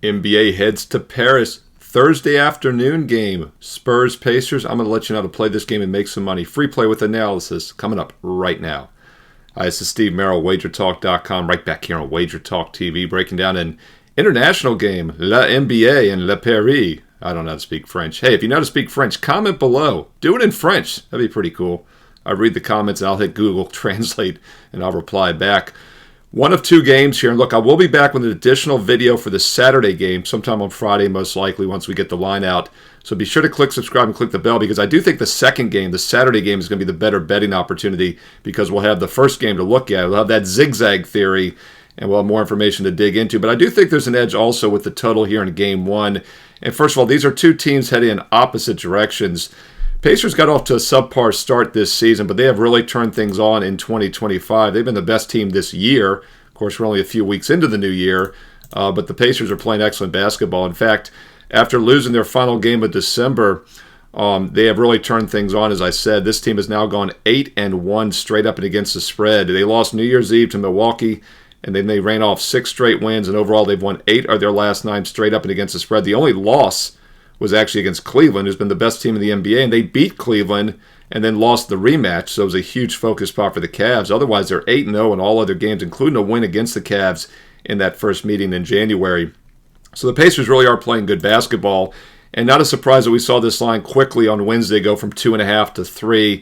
NBA heads to Paris. Thursday afternoon game. Spurs Pacers. I'm going to let you know how to play this game and make some money. Free play with analysis coming up right now. Hi, this is Steve Merrill, WagerTalk.com. Right back here on Wager Talk TV, breaking down an international game, La NBA in Le Paris. I don't know how to speak French. Hey, if you know how to speak French, comment below. Do it in French. That'd be pretty cool. I read the comments and I'll hit Google Translate and I'll reply back. One of two games here. And look, I will be back with an additional video for the Saturday game sometime on Friday, most likely, once we get the line out. So be sure to click subscribe and click the bell because I do think the second game, the Saturday game, is going to be the better betting opportunity because we'll have the first game to look at. We'll have that zigzag theory and we'll have more information to dig into. But I do think there's an edge also with the total here in game one. And first of all, these are two teams heading in opposite directions. Pacers got off to a subpar start this season, but they have really turned things on in 2025. They've been the best team this year. Of course, we're only a few weeks into the new year, but the Pacers are playing excellent basketball. In fact, after losing their final game of December, they have really turned things on, as I said. This team has now gone 8-1 straight up and against the spread. They lost New Year's Eve to Milwaukee, and then they ran off 6 straight wins, and overall they've won 8 of their last 9 straight up and against the spread. The only loss was actually against Cleveland, who's been the best team in the NBA, and they beat Cleveland and then lost the rematch, so it was a huge focus spot for the Cavs. Otherwise, they're 8-0 in all other games, including a win against the Cavs in that first meeting in January. So the Pacers really are playing good basketball, and not a surprise that we saw this line quickly on Wednesday go from 2.5 to 3.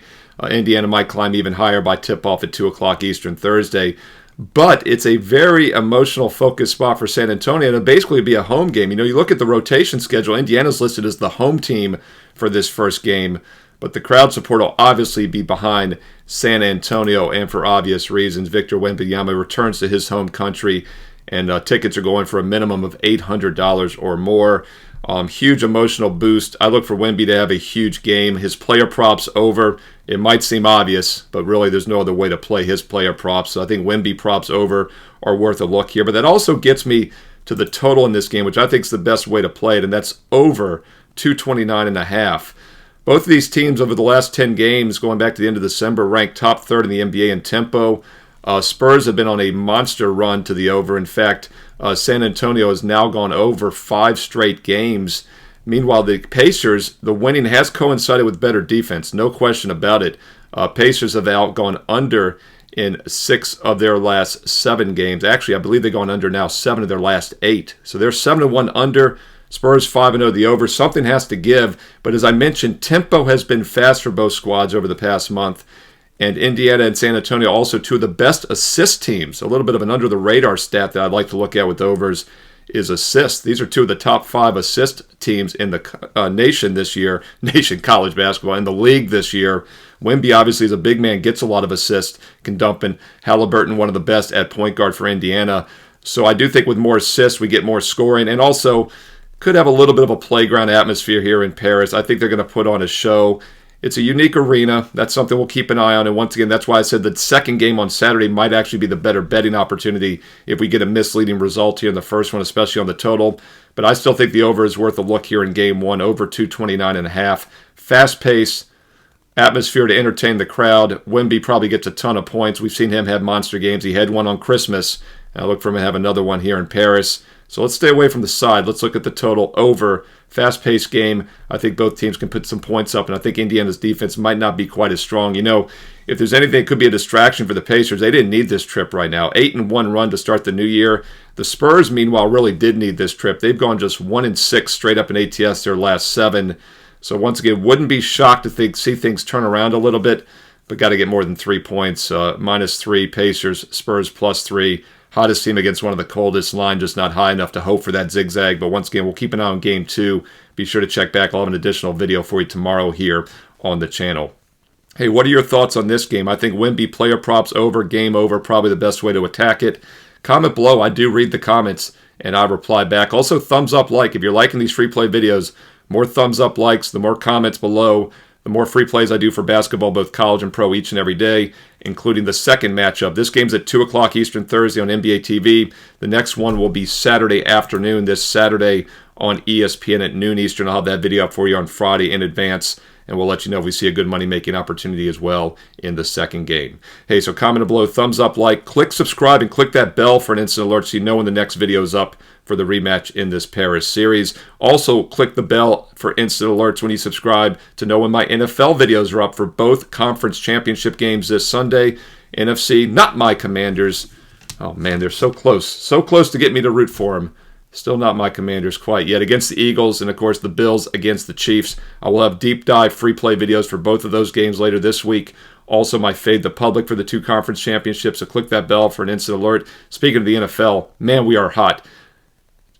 Indiana might climb even higher by tip-off at 2 o'clock Eastern Thursday. But it's a very emotional focus spot for San Antonio. It'll basically be a home game. You know, you look at the rotation schedule, Indiana's listed as the home team for this first game, but the crowd support will obviously be behind San Antonio, and for obvious reasons. Victor Wembanyama returns to his home country, and tickets are going for a minimum of $800 or more. Huge emotional boost. I look for Wemby to have a huge game. His player props over. It might seem obvious, but really there's no other way to play his player props. So I think Wemby props over are worth a look here. But that also gets me to the total in this game, which I think is the best way to play it, and that's over 229.5. Both of these teams over the last 10 games, going back to the end of December, ranked top third in the NBA in tempo. Spurs have been on a monster run to the over. In fact, San Antonio has now gone over 5 straight games. Meanwhile, the Pacers, the winning has coincided with better defense, no question about it. Pacers have gone under in 6 of their last 7 games. Actually, I believe they've gone under now 7 of their last 8. So they're 7-1 under. Spurs 5-0 the over. Something has to give. But as I mentioned, tempo has been fast for both squads over the past month. And Indiana and San Antonio also two of the best assist teams. A little bit of an under-the-radar stat that I'd like to look at with overs is assists. These are 2 of the top 5 assist teams in the nation this year. Nation college basketball in the league this year. Wemby obviously is a big man, gets a lot of assists, can dump in. Halliburton, one of the best at point guard for Indiana. So I do think with more assists, we get more scoring. And also could have a little bit of a playground atmosphere here in Paris. I think they're going to put on a show. It's a unique arena. That's something we'll keep an eye on. And once again, that's why I said the second game on Saturday might actually be the better betting opportunity if we get a misleading result here in the first one, especially on the total. But I still think the over is worth a look here in game one, over 229.5. Fast pace, atmosphere to entertain the crowd. Wemby probably gets a ton of points. We've seen him have monster games. He had one on Christmas. I look for him to have another one here in Paris. So let's stay away from the side. Let's look at the total over. Fast-paced game. I think both teams can put some points up, and I think Indiana's defense might not be quite as strong. You know, if there's anything that could be a distraction for the Pacers, they didn't need this trip right now. 8-1 run to start the new year. The Spurs, meanwhile, really did need this trip. They've gone just 1-6 straight up in ATS their last 7. So once again, wouldn't be shocked to see things turn around a little bit, but got to get more than 3 points. -3 Pacers, Spurs +3. Hottest team against one of the coldest. Line just not high enough to hope for that zigzag. But once again, we'll keep an eye on game 2. Be sure to check back. I'll have an additional video for you tomorrow here on the channel. Hey, what are your thoughts on this game? I think Wemby player props over, game over, probably the best way to attack it. Comment below. I do read the comments, and I reply back. Also, thumbs up, like. If you're liking these free play videos, more thumbs up, likes, the more comments below, the more free plays I do for basketball, both college and pro, each and every day, including the second matchup. This game's at 2 o'clock Eastern Thursday on NBA TV. The next one will be Saturday afternoon, this Saturday on ESPN at noon Eastern. I'll have that video up for you on Friday in advance. and we'll let you know if we see a good money-making opportunity as well in the second game. Hey, so comment below, thumbs up, like, click subscribe, and click that bell for an instant alert so you know when the next video is up for the rematch in this Paris series. Also, click the bell for instant alerts when you subscribe to know when my NFL videos are up for both conference championship games this Sunday. NFC, not my Commanders. Oh man, they're so close to get me to root for them. Still not my Commanders quite yet. Against the Eagles and, of course, the Bills against the Chiefs. I will have deep dive free play videos for both of those games later this week. Also, my Fade the Public for the two conference championships. So click that bell for an instant alert. Speaking of the NFL, man, we are hot.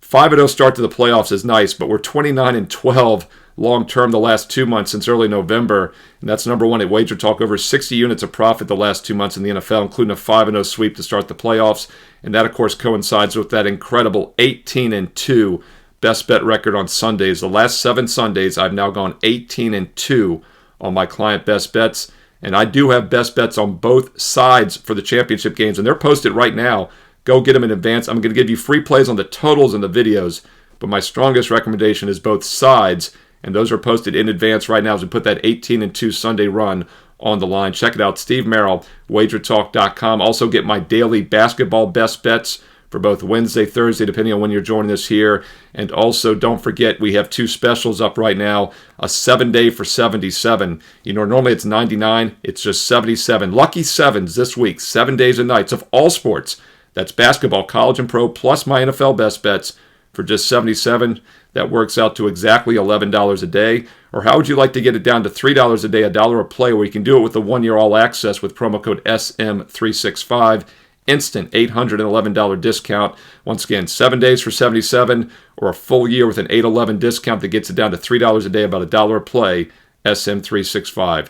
5-0 start to the playoffs is nice, but we're 29-12 long-term the last 2 months since early November. And that's number one at Wager Talk. Over 60 units of profit the last 2 months in the NFL, including a 5-0 sweep to start the playoffs. And that, of course, coincides with that incredible 18-2 best bet record on Sundays. The last 7 Sundays, I've now gone 18-2 on my client best bets. And I do have best bets on both sides for the championship games, and they're posted right now. Go get them in advance. I'm going to give you free plays on the totals and the videos, but my strongest recommendation is both sides, and those are posted in advance right now as we put that 18-2 Sunday run on the line. Check it out, Steve Merrill, wagertalk.com. Also get my daily basketball best bets for both Wednesday, Thursday, depending on when you're joining us here. And also, don't forget, we have 2 specials up right now. A 7-day for 77. You know, normally it's 99. It's just 77. Lucky 7s this week, 7 days and nights of all sports. That's basketball, college and pro, plus my NFL best bets for just 77. That works out to exactly $11 a day. Or how would you like to get it down to $3 a day, $1 a play, where you can do it with a 1-year all access with promo code SM365. Instant $811 discount. Once again, 7 days for 77, or a full year with an $811 discount that gets it down to $3 a day, about $1 a play, SM365.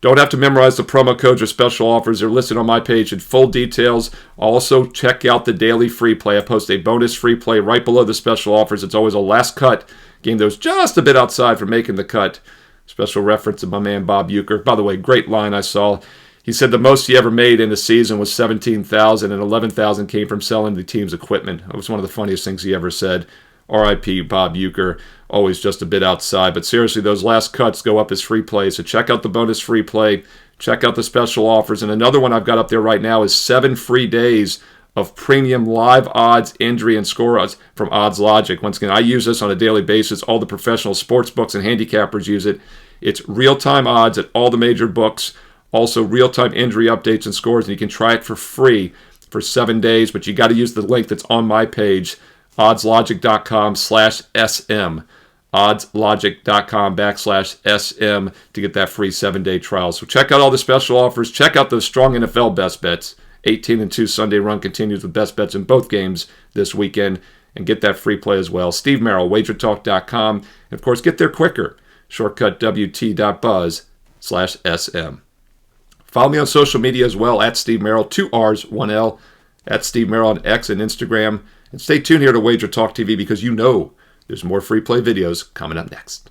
Don't have to memorize the promo codes or special offers. They're listed on my page in full details. Also, check out the daily free play. I post a bonus free play right below the special offers. It's always a last cut game that was just a bit outside for making the cut. Special reference to my man Bob Uecker. By the way, great line I saw. He said the most he ever made in a season was $17,000, and $11,000 came from selling the team's equipment. It was one of the funniest things he ever said. R.I.P. Bob Uecker, always just a bit outside. But seriously, those last cuts go up as free plays. So check out the bonus free play. Check out the special offers. And another one I've got up there right now is 7 free days of premium live odds, injury, and score odds from Odds Logic. Once again, I use this on a daily basis. All the professional sports books and handicappers use it. It's real-time odds at all the major books. Also, real-time injury updates and scores. And you can try it for free for 7 days. But you got to use the link that's on my page, oddslogic.com/SM. oddslogic.com/SM to get that free 7-day trial. So check out all the special offers. Check out those strong NFL best bets. 18-2 Sunday run continues with best bets in both games this weekend. And get that free play as well. Steve Merrill, wagertalk.com. And of course, get there quicker. Shortcut WT.buzz/SM. Follow me on social media as well, at Steve Merrill, 2 R's, 1 L, at Steve Merrill on X and Instagram. And stay tuned here to Wager Talk TV because you know there's more free play videos coming up next.